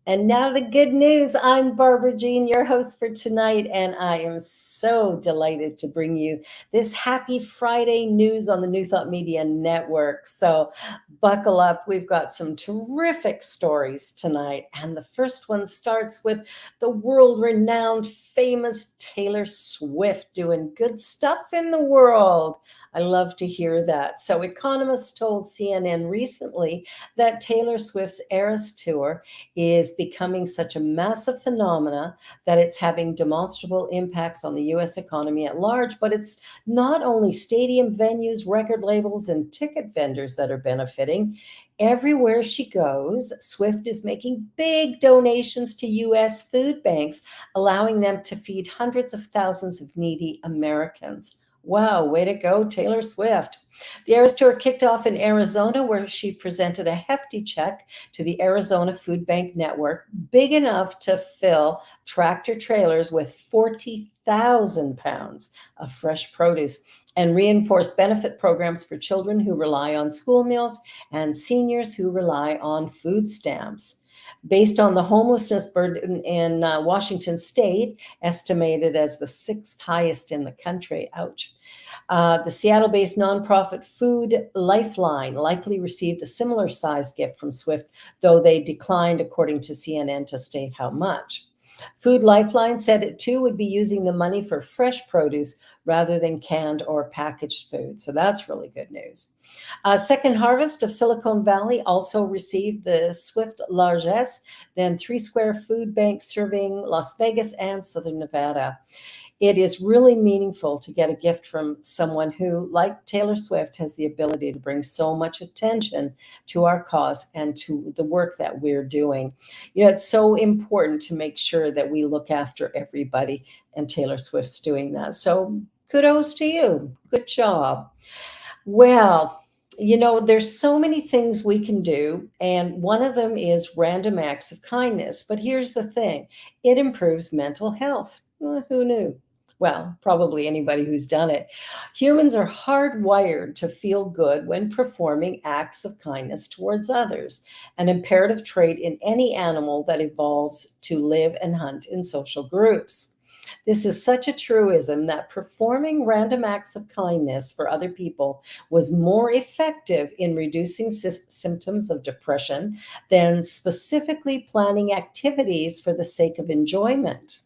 And now the good news. I'm Barbara Jean, your host for tonight, and I am so delighted to bring you this happy Friday news on the New Thought Media Network. So buckle up. We've got some terrific stories tonight. And the first one starts with the world-renowned famous Taylor Swift doing good stuff in the world. I love to hear that. So economists told CNN recently that Taylor Swift's Eras Tour is becoming such a massive phenomena that it's having demonstrable impacts on the US economy at large. But it's not only stadium venues, record labels, and ticket vendors that are benefiting. Everywhere she goes, Swift is making big donations to US food banks, allowing them to feed hundreds of thousands of needy Americans. Wow, way to go, Taylor Swift. The Eras Tour kicked off in Arizona, where she presented a hefty check to the Arizona Food Bank Network, big enough to fill tractor trailers with 40,000 pounds of fresh produce, and reinforce benefit programs for children who rely on school meals and seniors who rely on food stamps. Based on the homelessness burden in Washington state, estimated as the sixth highest in the country, ouch. The Seattle based nonprofit Food Lifeline likely received a similar sized gift from Swift, though they declined, according to CNN, to state how much. Food Lifeline said it too would be using the money for fresh produce rather than canned or packaged food. So that's really good news. Second Harvest of Silicon Valley also received the Swift Largesse, then Three Square Food Bank serving Las Vegas and Southern Nevada. It is really meaningful to get a gift from someone who, like Taylor Swift, has the ability to bring so much attention to our cause and to the work that we're doing. It's so important to make sure that we look after everybody, and Taylor Swift's doing that. So kudos to you. Good job. Well, there's so many things we can do, and one of them is random acts of kindness. But here's the thing, it improves mental health. Who knew? Well, probably anybody who's done it. Humans are hardwired to feel good when performing acts of kindness towards others, an imperative trait in any animal that evolves to live and hunt in social groups. This is such a truism that performing random acts of kindness for other people was more effective in reducing symptoms of depression than specifically planning activities for the sake of enjoyment.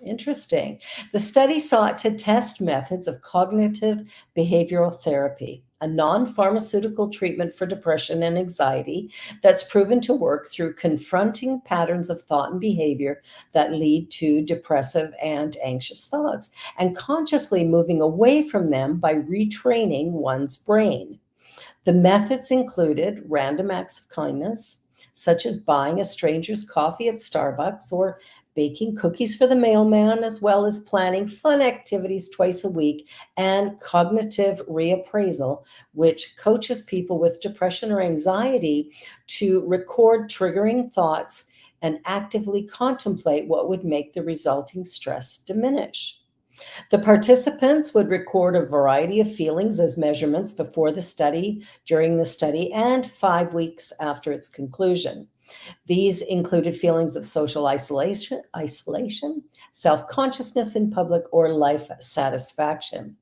Interesting. The study sought to test methods of cognitive behavioral therapy, a non pharmaceutical treatment for depression and anxiety that's proven to work through confronting patterns of thought and behavior that lead to depressive and anxious thoughts, and consciously moving away from them by retraining one's brain. The methods included random acts of kindness, such as buying a stranger's coffee at Starbucks or baking cookies for the mailman, as well as planning fun activities twice a week, and cognitive reappraisal, which coaches people with depression or anxiety to record triggering thoughts and actively contemplate what would make the resulting stress diminish. The participants would record a variety of feelings as measurements before the study, during the study, and 5 weeks after its conclusion. These included feelings of social isolation, self-consciousness in public, or life satisfaction.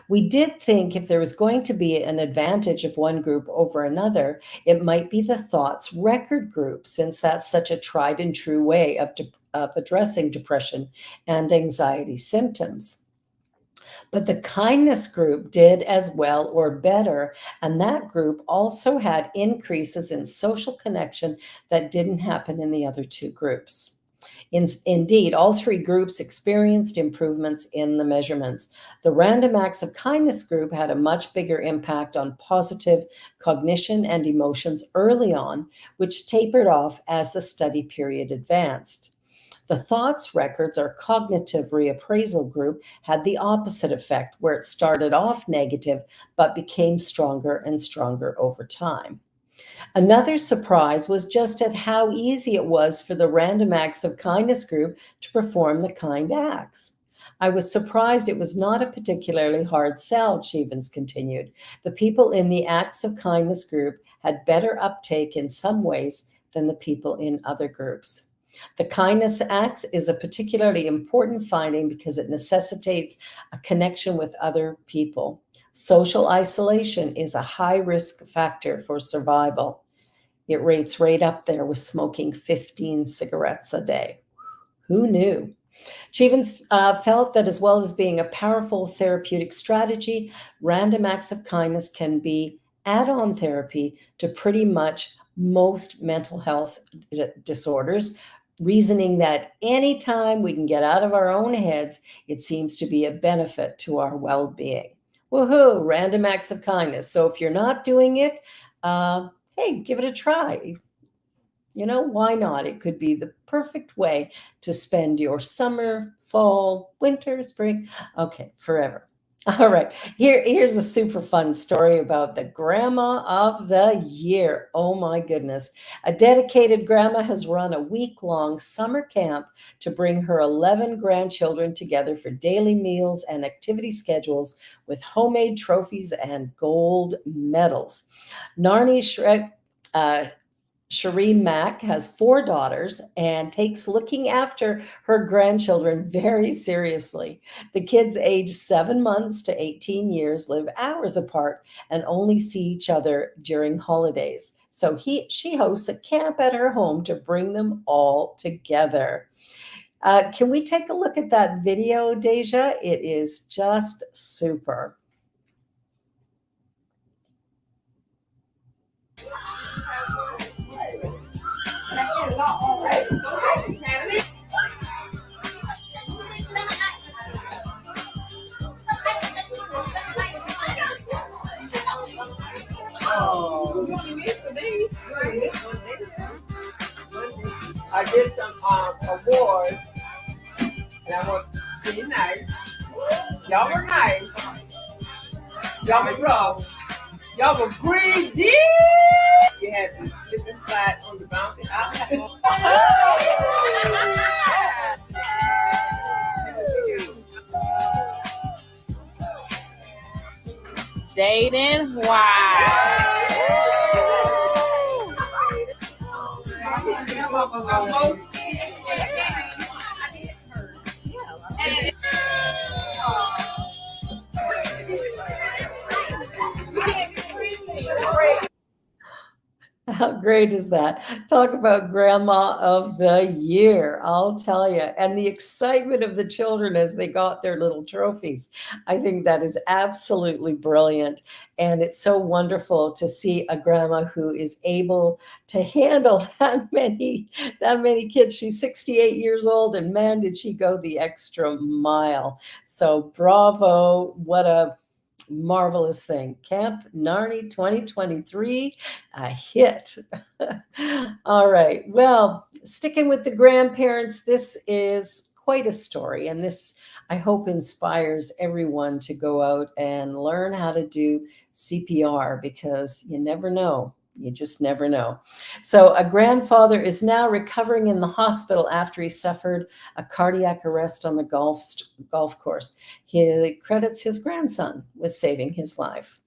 We did think if there was going to be an advantage of one group over another, it might be the thoughts record group, since that's such a tried and true way of addressing depression and anxiety symptoms. But the kindness group did as well or better, and that group also had increases in social connection that didn't happen in the other two groups. Indeed, all three groups experienced improvements in the measurements. The random acts of kindness group had a much bigger impact on positive cognition and emotions early on, which tapered off as the study period advanced. The thoughts records or cognitive reappraisal group had the opposite effect, where it started off negative but became stronger and stronger over time. Another surprise was just at how easy it was for the random acts of kindness group to perform the kind acts. I was surprised it was not a particularly hard sell, Chevens continued. The people in the acts of kindness group had better uptake in some ways than the people in other groups. The kindness acts is a particularly important finding because it necessitates a connection with other people. Social isolation is a high risk factor for survival. It rates right up there with smoking 15 cigarettes a day. Who knew? Chevens felt that as well as being a powerful therapeutic strategy, random acts of kindness can be add on therapy to pretty much most mental health disorders, reasoning that anytime we can get out of our own heads, it seems to be a benefit to our well being. Woohoo, random acts of kindness. So if you're not doing it, hey, give it a try. Why not? It could be the perfect way to spend your summer, fall, winter, spring, okay, forever. All right, here's a super fun story about the grandma of the year. Oh my goodness. A dedicated grandma has run a week-long summer camp to bring her 11 grandchildren together for daily meals and activity schedules with homemade trophies and gold medals. Narni Shrek, Cherie Mack has 4 daughters and takes looking after her grandchildren very seriously. The kids, aged 7 months to 18 years, live hours apart and only see each other during holidays. So she hosts a camp at her home to bring them all together. Can we take a look at that video, Deja? It is just super. Oh, I did some awards, and I want to be nice. Y'all were nice. Y'all were rough. Y'all were greedy. You had to slip and slide on the bouncy house. Jaden, wow. How great is that? Talk about grandma of the year, I'll tell you. And the excitement of the children as they got their little trophies. I think that is absolutely brilliant. And it's so wonderful to see a grandma who is able to handle that many kids. She's 68 years old, and man, did she go the extra mile. So bravo, what a marvelous thing. Camp Narni 2023, a hit. All right. Well, sticking with the grandparents, this is quite a story. And this, I hope, inspires everyone to go out and learn how to do CPR because you never know. You just never know. So, a grandfather is now recovering in the hospital after he suffered a cardiac arrest on the golf course. He credits his grandson with saving his life.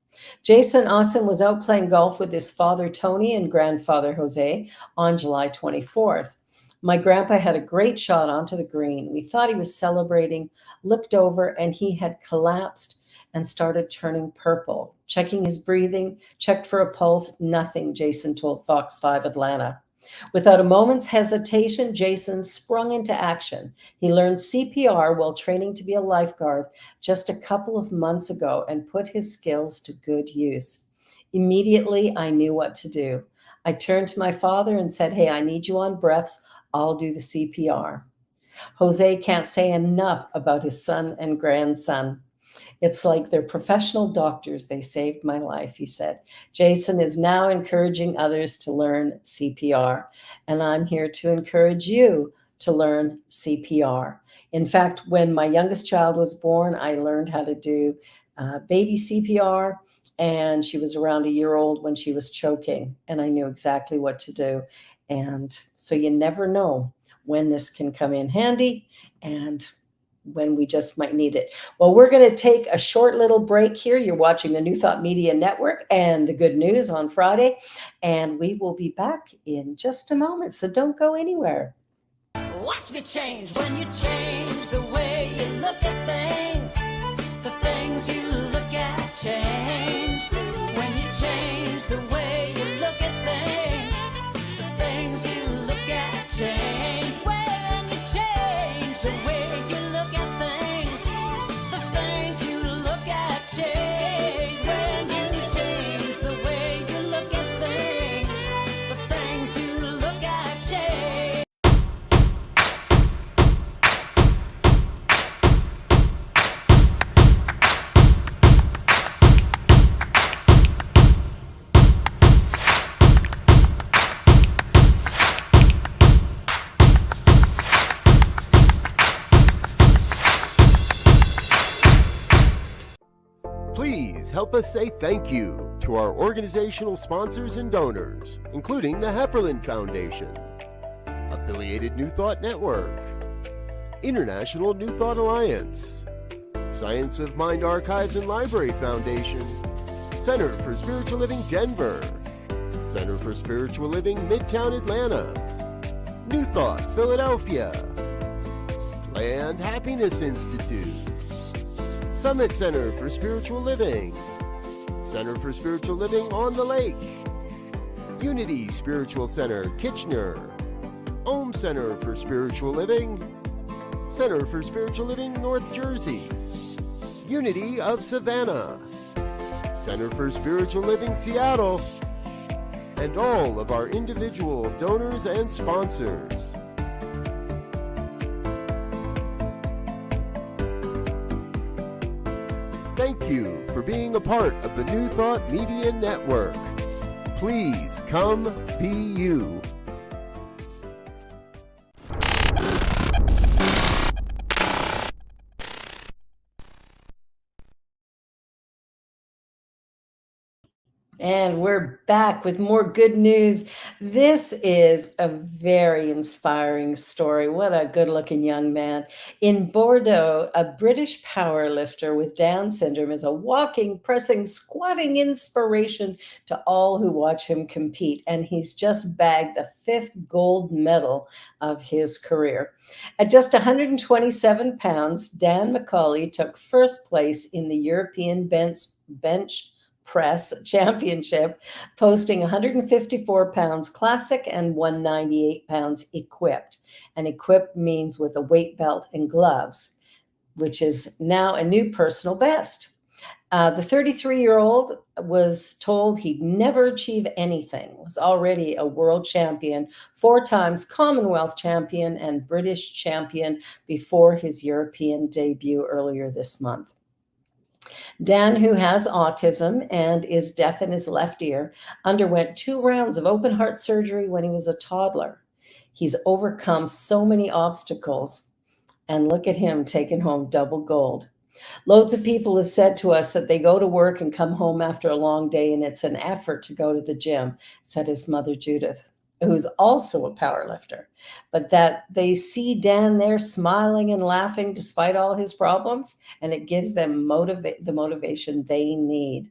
Jason Austin was out playing golf with his father, Tony, and grandfather, Jose, on July 24th. My grandpa had a great shot onto the green. We thought he was celebrating, looked over, and he had collapsed and started turning purple. Checking his breathing, checked for a pulse, nothing, Jason told Fox 5 Atlanta. Without a moment's hesitation, Jason sprung into action. He learned CPR while training to be a lifeguard just a couple of months ago and put his skills to good use. Immediately, I knew what to do. I turned to my father and said, "Hey, I need you on breaths. I'll do the CPR." Jose can't say enough about his son and grandson. "It's like they're professional doctors. They saved my life," he said. Jason is now encouraging others to learn CPR, and I'm here to encourage you to learn CPR. In fact, when my youngest child was born, I learned how to do baby CPR, and she was around a year old when she was choking, and I knew exactly what to do. And so you never know when this can come in handy, and when we just might need it. Well, we're going to take a short little break here. You're watching the New Thought Media Network and the Good News on Friday, and we will be back in just a moment. So don't go anywhere. Watch me change when you change the way you look at things. The things you look at change. When you change the way you look at things, the things you look at change. When you change the way you look at things, the things you look at change. When you change the way you look at things, the things you look at change. Please help us say thank you to our organizational sponsors and donors, including the Hefferland Foundation, Affiliated New Thought Network, International New Thought Alliance, Science of Mind Archives and Library Foundation, Center for Spiritual Living Denver, Center for Spiritual Living Midtown Atlanta, New Thought Philadelphia, Planned Happiness Institute, Summit Center for Spiritual Living, Center for Spiritual Living on the Lake, Unity Spiritual Center Kitchener, Om Center for Spiritual Living, Center for Spiritual Living North Jersey, Unity of Savannah, Center for Spiritual Living Seattle, and all of our individual donors and sponsors. Thank you for being a part of the New Thought Media Network. Please come be you. And we're back with more good news. This is a very inspiring story. What a good looking young man. In Bordeaux, a British powerlifter with Down syndrome is a walking, pressing, squatting inspiration to all who watch him compete. And he's just bagged the 5th gold medal of his career. At just 127 pounds, Dan McCauley took first place in the European bench press championship, posting 154 pounds classic and 198 pounds equipped. And equipped means with a weight belt and gloves, which is now a new personal best. The 33-year-old was told he'd never achieve anything, was already a world champion, 4 times Commonwealth champion and British champion before his European debut earlier this month. Dan, who has autism and is deaf in his left ear, underwent 2 rounds of open heart surgery when he was a toddler. He's overcome so many obstacles, and look at him taking home double gold. Loads of people have said to us that they go to work and come home after a long day, and it's an effort to go to the gym, said his mother, Judith, who's also a powerlifter, but that they see Dan there smiling and laughing despite all his problems, and it gives them the motivation they need.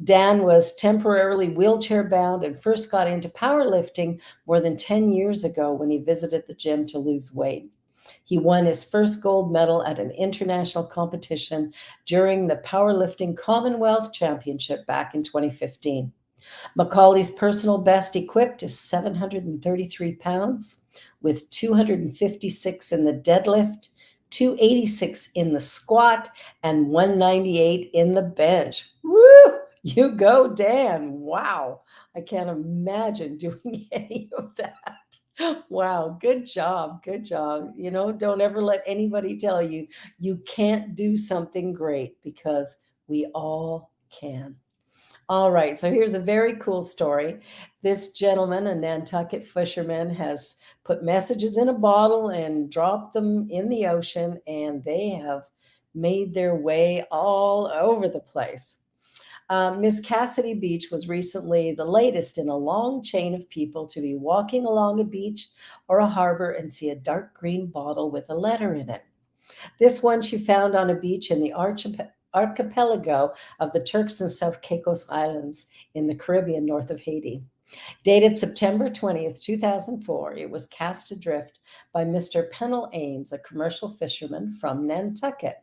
Dan was temporarily wheelchair bound and first got into powerlifting more than 10 years ago when he visited the gym to lose weight. He won his first gold medal at an international competition during the Powerlifting Commonwealth Championship back in 2015. Macaulay's personal best equipped is 733 pounds with 256 in the deadlift, 286 in the squat, and 198 in the bench. Woo! You go, Dan. Wow. I can't imagine doing any of that. Wow. Good job. Good job. You know, don't ever let anybody tell you you can't do something great, because we all can. All right, so here's a very cool story. This gentleman, a Nantucket fisherman, has put messages in a bottle and dropped them in the ocean, and they have made their way all over the place. Miss Cassidy Beach was recently the latest in a long chain of people to be walking along a beach or a harbor and see a dark green bottle with a letter in it. This one she found on a beach in the archipelago of the Turks and South Caicos Islands in the Caribbean north of Haiti. Dated September 20th, 2004, it was cast adrift by Mr. Pennell Ames, a commercial fisherman from Nantucket.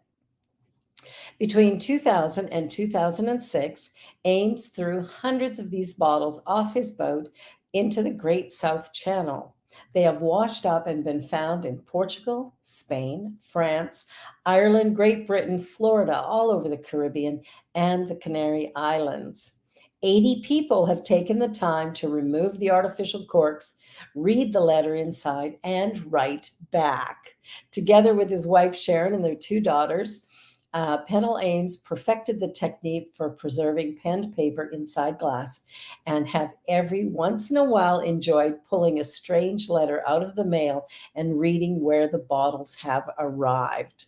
Between 2000 and 2006, Ames threw hundreds of these bottles off his boat into the Great South Channel. They have washed up and been found in Portugal, Spain, France, Ireland, Great Britain, Florida, all over the Caribbean, and the Canary Islands. 80 people have taken the time to remove the artificial corks, read the letter inside, and write back. Together with his wife Sharon and their two daughters, Pennell Ames perfected the technique for preserving penned paper inside glass and have every once in a while enjoyed pulling a strange letter out of the mail and reading where the bottles have arrived.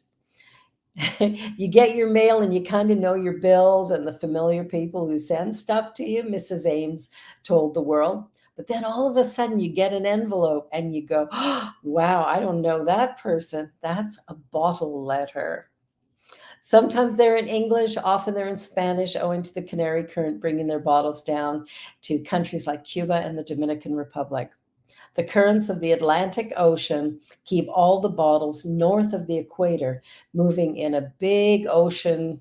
You get your mail and you kind of know your bills and the familiar people who send stuff to you, Mrs. Ames told the world. But then all of a sudden you get an envelope and you go, oh, wow, I don't know that person. That's a bottle letter. Sometimes they're in English, often they're in Spanish, owing to the Canary Current bringing their bottles down to countries like Cuba and the Dominican Republic. The currents of the Atlantic Ocean keep all the bottles north of the equator moving in a big ocean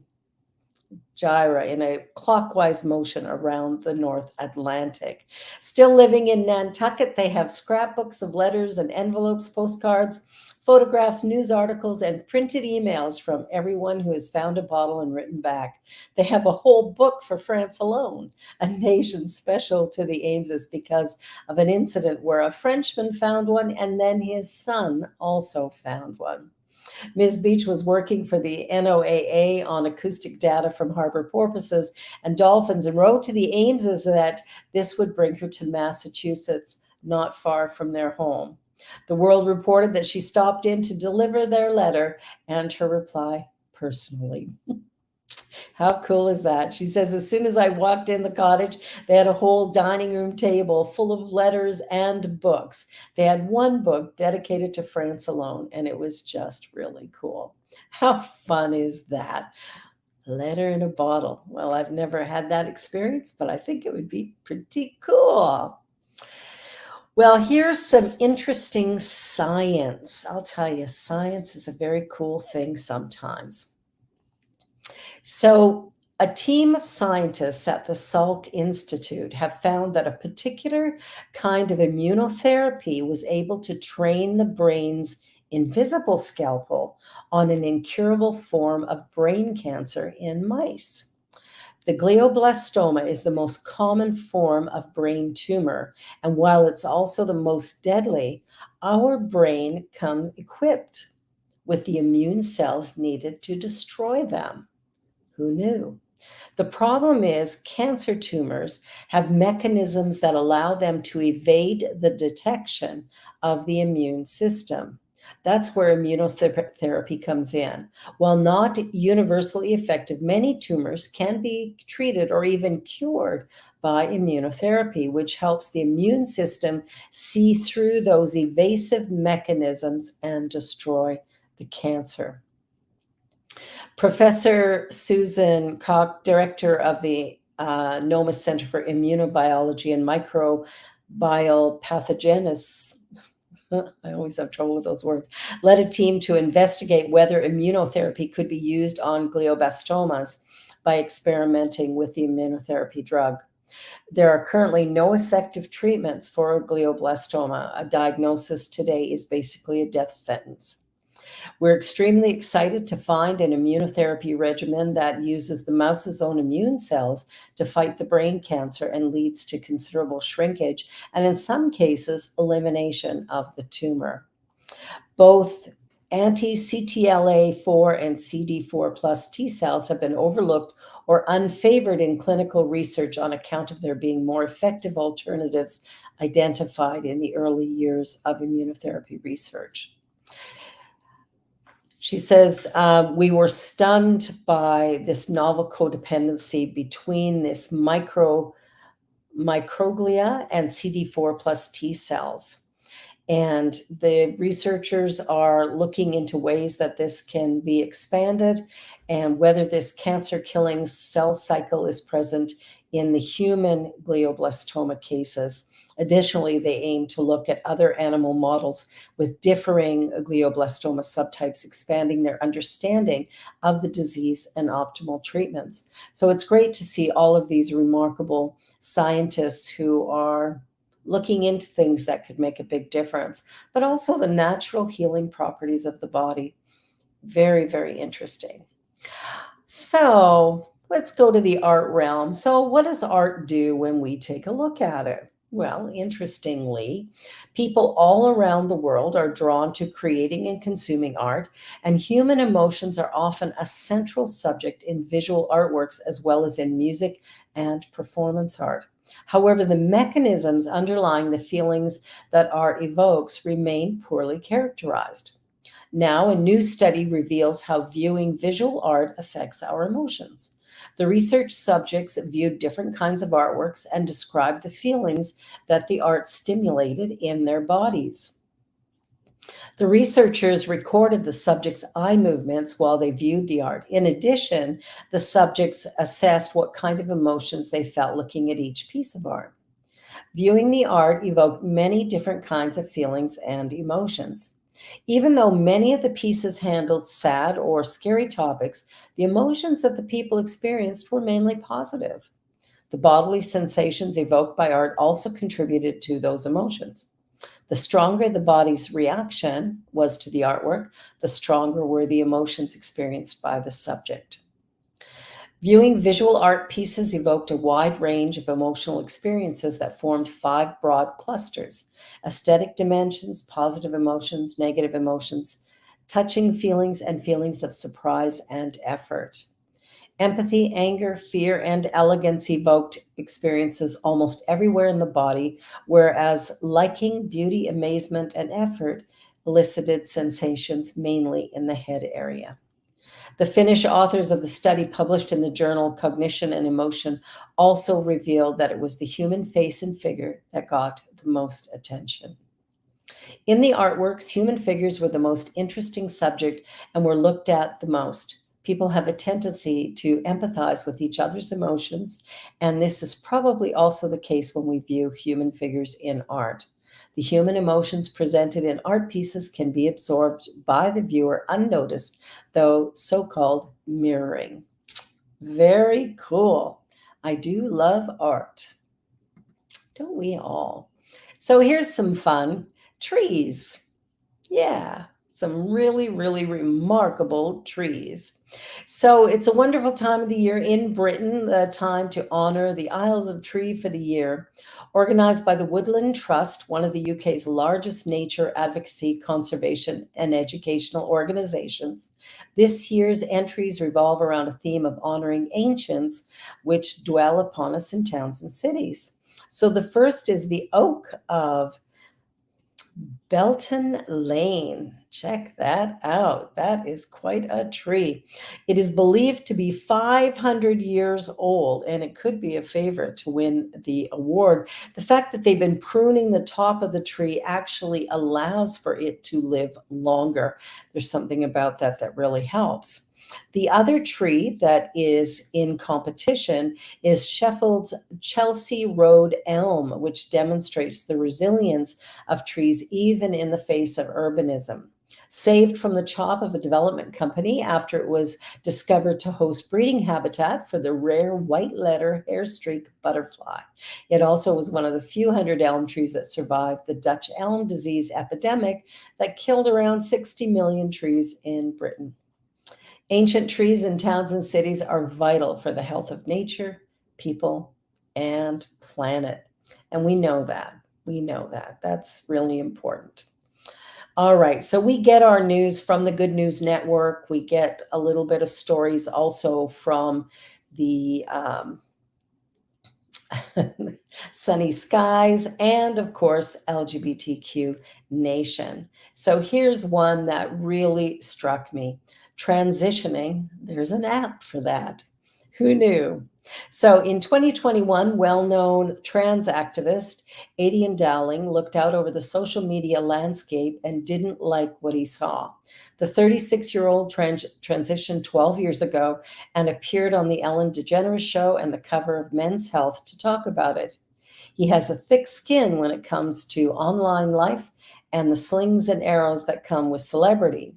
gyra in a clockwise motion around the North Atlantic. Still living in Nantucket, they have scrapbooks of letters and envelopes, postcards, photographs, news articles, and printed emails from everyone who has found a bottle and written back. They have a whole book for France alone, a nation special to the Ameses because of an incident where a Frenchman found one and then his son also found one. Ms. Beach was working for the NOAA on acoustic data from harbor porpoises and dolphins and wrote to the Ameses that this would bring her to Massachusetts, not far from their home. The World reported that she stopped in to deliver their letter and her reply personally. How cool is that? She says, as soon as I walked in the cottage, they had a whole dining room table full of letters and books. They had one book dedicated to France alone, and it was just really cool. How fun is that? Letter in a bottle. Well, I've never had that experience, but I think it would be pretty cool. Well, here's some interesting science. I'll tell you, science is a very cool thing sometimes. So, a team of scientists at the Salk Institute have found that a particular kind of immunotherapy was able to train the brain's invisible scalpel on an incurable form of brain cancer in mice. The glioblastoma is the most common form of brain tumor, and while it's also the most deadly, our brain comes equipped with the immune cells needed to destroy them. Who knew? The problem is cancer tumors have mechanisms that allow them to evade the detection of the immune system. That's where immunotherapy comes in. While not universally effective, many tumors can be treated or even cured by immunotherapy, which helps the immune system see through those evasive mechanisms and destroy the cancer. Professor Susan Koch, director of the NOMA Center for Immunobiology and Microbial Pathogenesis, I always have trouble with those words, led a team to investigate whether immunotherapy could be used on glioblastomas by experimenting with the immunotherapy drug. There are currently no effective treatments for glioblastoma. A diagnosis today is basically a death sentence. We're extremely excited to find an immunotherapy regimen that uses the mouse's own immune cells to fight the brain cancer and leads to considerable shrinkage and, in some cases, elimination of the tumor. Both anti-CTLA4 and CD4 plus T cells have been overlooked or unfavored in clinical research on account of there being more effective alternatives identified in the early years of immunotherapy research. She says, we were stunned by this novel codependency between this microglia and CD4 plus T cells. And the researchers are looking into ways that this can be expanded and whether this cancer killing cell cycle is present in the human glioblastoma cases. Additionally, they aim to look at other animal models with differing glioblastoma subtypes, expanding their understanding of the disease and optimal treatments. So it's great to see all of these remarkable scientists who are looking into things that could make a big difference, but also the natural healing properties of the body. Very, very interesting. So let's go to the art realm. So, what does art do when we take a look at it? Well, interestingly, people all around the world are drawn to creating and consuming art, and human emotions are often a central subject in visual artworks as well as in music and performance art. However, the mechanisms underlying the feelings that art evokes remain poorly characterized. Now, a new study reveals how viewing visual art affects our emotions. The research subjects viewed different kinds of artworks and described the feelings that the art stimulated in their bodies. The researchers recorded the subjects' eye movements while they viewed the art. In addition, the subjects assessed what kind of emotions they felt looking at each piece of art. Viewing the art evoked many different kinds of feelings and emotions. Even though many of the pieces handled sad or scary topics, the emotions that the people experienced were mainly positive. The bodily sensations evoked by art also contributed to those emotions. The stronger the body's reaction was to the artwork, the stronger were the emotions experienced by the subject. Viewing visual art pieces evoked a wide range of emotional experiences that formed five broad clusters: aesthetic dimensions, positive emotions, negative emotions, touching feelings, and feelings of surprise and effort. Empathy, anger, fear, and elegance evoked experiences almost everywhere in the body, whereas liking, beauty, amazement, and effort elicited sensations mainly in the head area. The Finnish authors of the study, published in the journal Cognition and Emotion, also revealed that it was the human face and figure that got the most attention. In the artworks, human figures were the most interesting subject and were looked at the most. People have a tendency to empathize with each other's emotions, and this is probably also the case when we view human figures in art. The human emotions presented in art pieces can be absorbed by the viewer unnoticed, though so-called mirroring. Very cool. I do love art. Don't we all? So here's some fun. Trees. Yeah, some really, really remarkable trees. So it's a wonderful time of the year in Britain, the time to honor the Isles of Tree for the year. Organized by the Woodland Trust, one of the UK's largest nature advocacy, conservation, and educational organizations. This year's entries revolve around a theme of honoring ancients which dwell upon us in towns and cities. So the first is the oak of Belton Lane. Check that out. That is quite a tree. It is believed to be 500 years old, and it could be a favorite to win the award. The fact that they've been pruning the top of the tree actually allows for it to live longer. There's something about that that really helps. The other tree that is in competition is Sheffield's Chelsea Road elm, which demonstrates the resilience of trees even in the face of urbanism. Saved from the chop of a development company after it was discovered to host breeding habitat for the rare white letter hairstreak butterfly. It also was one of the few hundred elm trees that survived the Dutch elm disease epidemic that killed around 60 million trees in Britain. Ancient trees in towns and cities are vital for the health of nature, people, and planet. And we know that. We know that. That's really important. All right. So we get our news from the Good News Network. We get a little bit of stories also from the Sunny Skies and, of course, LGBTQ Nation. So here's one that really struck me. Transitioning, there's an app for that. Who knew? So in 2021, well-known trans activist Adian Dowling looked out over the social media landscape and didn't like what he saw. The 36-year-old transitioned 12 years ago and appeared on the Ellen DeGeneres show and the cover of Men's Health to talk about it. He has a thick skin when it comes to online life and the slings and arrows that come with celebrity.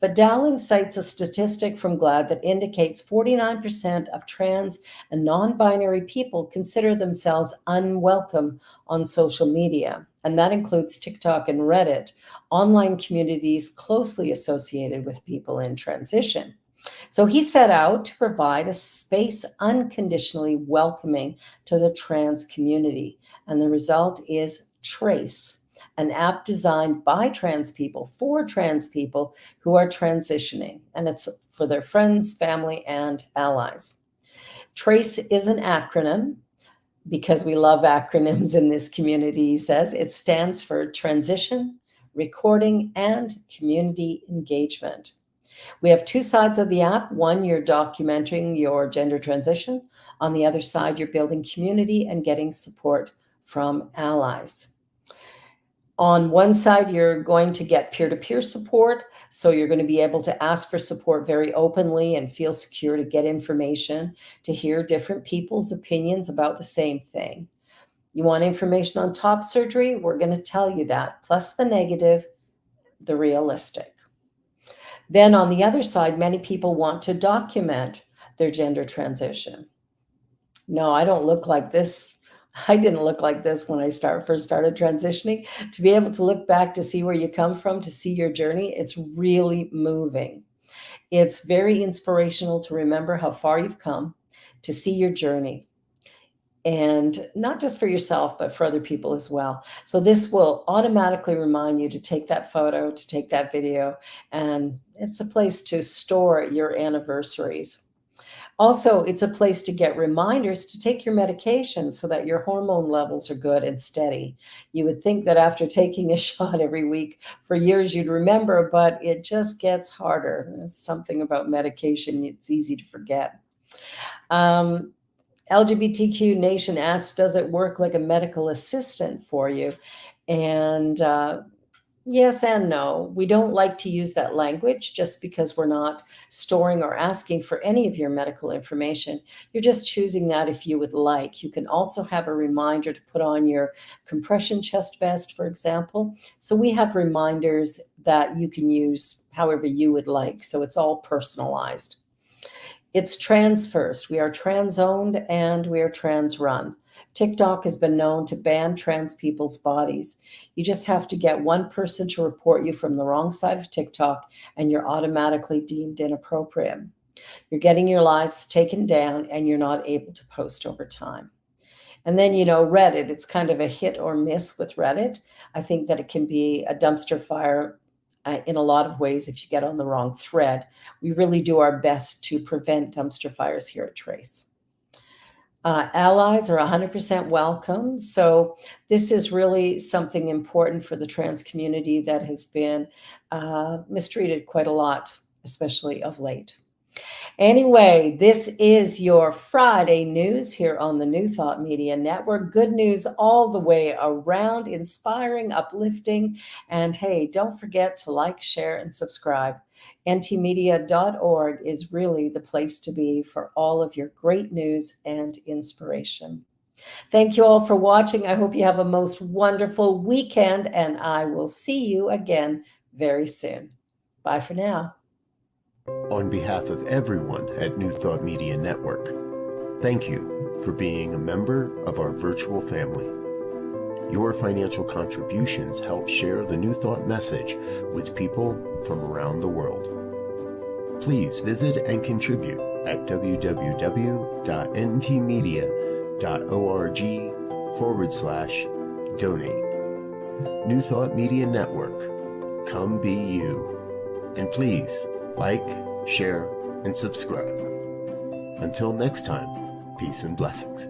But Dowling cites a statistic from GLAAD that indicates 49% of trans and non-binary people consider themselves unwelcome on social media, and that includes TikTok and Reddit, online communities closely associated with people in transition. So he set out to provide a space unconditionally welcoming to the trans community, and the result is Trace, an app designed by trans people for trans people who are transitioning, and it's for their friends, family, and allies. Trace is an acronym because we love acronyms in this community, he says. It stands for Transition, Recording, and Community Engagement. We have two sides of the app. One, you're documenting your gender transition. On the other side, you're building community and getting support from allies. On one side, you're going to get peer-to-peer support. So you're going to be able to ask for support very openly and feel secure to get information, to hear different people's opinions about the same thing. You want information on top surgery? We're going to tell you that, plus the negative, the realistic. Then on the other side, many people want to document their gender transition. No, I don't look like this. I didn't look like this when I first started transitioning. To be able to look back to see where you come from, to see your journey, it's really moving. It's very inspirational to remember how far you've come, to see your journey. And not just for yourself, but for other people as well. So this will automatically remind you to take that photo, to take that video, and it's a place to store your anniversaries. Also, it's a place to get reminders to take your medications so that your hormone levels are good and steady. You would think that after taking a shot every week for years, you'd remember, but it just gets harder. There's something about medication, it's easy to forget. LGBTQ Nation asks, does it work like a medical assistant for you? And yes and no. We don't like to use that language just because we're not storing or asking for any of your medical information. You're just choosing that if you would like. You can also have a reminder to put on your compression chest vest, for example. So we have reminders that you can use however you would like. So it's all personalized. It's trans first. We are trans owned and we are trans run. TikTok has been known to ban trans people's bodies. You just have to get one person to report you from the wrong side of TikTok and you're automatically deemed inappropriate. You're getting your lives taken down and you're not able to post over time. And then, Reddit, it's kind of a hit or miss with Reddit. I think that it can be a dumpster fire in a lot of ways if you get on the wrong thread. We really do our best to prevent dumpster fires here at Trace. Allies are 100% welcome. So this is really something important for the trans community that has been mistreated quite a lot, especially of late. Anyway, this is your Friday news here on the New Thought Media Network. Good news all the way around, inspiring, uplifting. And hey, don't forget to like, share, and subscribe. ntmedia.org is really the place to be for all of your great news and inspiration. Thank you all for watching. I hope you have a most wonderful weekend, and I will see you again very soon. Bye for now. On behalf of everyone at New Thought Media Network, thank you for being a member of our virtual family. Your financial contributions help share the New Thought message with people from around the world. Please visit and contribute at www.ntmedia.org/donate. New Thought Media Network, come be you. And please like, share, and subscribe. Until next time, peace and blessings.